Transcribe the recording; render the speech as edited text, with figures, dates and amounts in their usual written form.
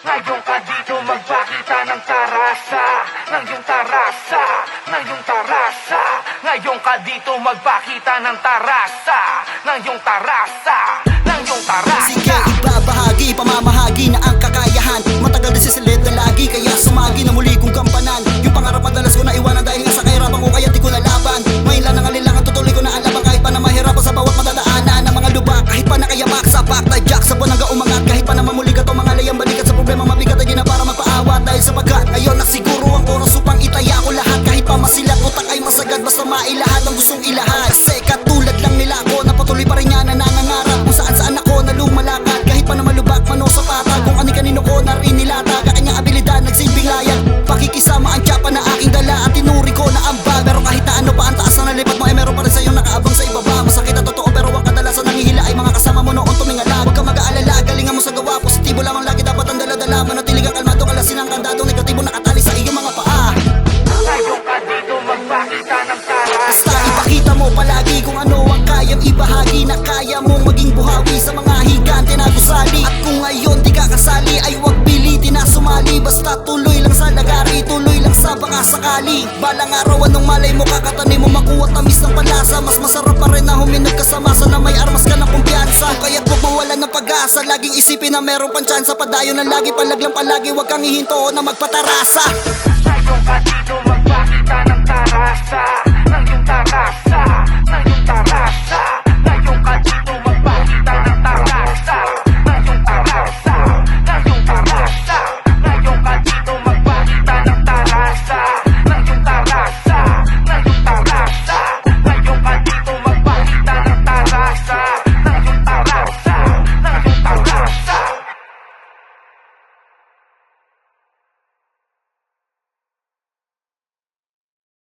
Ngayon ka dito magpakita ng tarasa, ng iyong tarasa, ng iyong tarasa. Ngayon ka dito magpakita ng tarasa, ng iyong tarasa, ng iyong tarasa. Sige, ibabahagi, pamamahagi na ang kakayahan. Matagal din sisilit na lagi, kaya sumagi na muli kong kampanan. Yung pangarap madalas ko na iwanan dahil nga sa kahirapan ko, kaya di ko nalaban. Ngayon lang nangalilangan, tutuloy ko na ang laban. Kahit pa na mahirapan sa bawat madadaanan ng mga lubak, kahit pa nakayamak sa back-type jack, sa buwan hanggang umangat. Kahit pa na mamuligat o mga layang balikat sa problema mabigat, ay di na para magpaawat. Dahil sapagkat ngayon na siguro ang oras upang itaya ko lahat. Kahit pa masilat, utak ay masagad, basta mailahat ang gustong ilahad. Kasi katulad lang nila ako, na patuloy pa rin niya na nangangarap kung saan-saan ako na lumalakad. Kahit pa na malubak man o sa patag, kung ani-kanino ko na rin nilatag. Ang kanyang abilidad nagsilbing layag, pakikisama ang tiyapa na aking dala at tinuri ko na ambag. Pero kahit na ano pa ang taas na nalipat mo, ay meron pa rin sa'yong nakaabang sa ibaba. Masakit na totoo pero ang kadalasan nangihila ay mga kasama mo noon tumingalag. Huwag ka mag-aalala, galingan mo sa gawa, positibo lamang lagi dapat ang dala-dala. Manatiling kang kalmado, kalasin ang kandadong negatibo nakatali sa iyong mga paa. Ngayon ka dito magpakita ng tarasa. Basta ipakita mo palagi kung ano ang kayang ibahagi, na kaya mong maging buhawi sa mga higante na gusali. At kung ngayon di ka kasali, ay wag pilitin na sumali. Basta tuloy lang sa lagari, tuloy lang sa baka sakali. Balang araw anong malay mo, kakatanim mo makuha tamis ng palasa. Mas masarap pa rin na huminag ka sa masa, na may armas ka ng kumpiyansa. Kaya't wag mawalan ng pag-asa, laging isipin na meron pang tsansa. Padayon na lagi, palaglang palagi, wag kang hihinto na magpatarasa. Ngayon ka dito magpakita ng tarasa,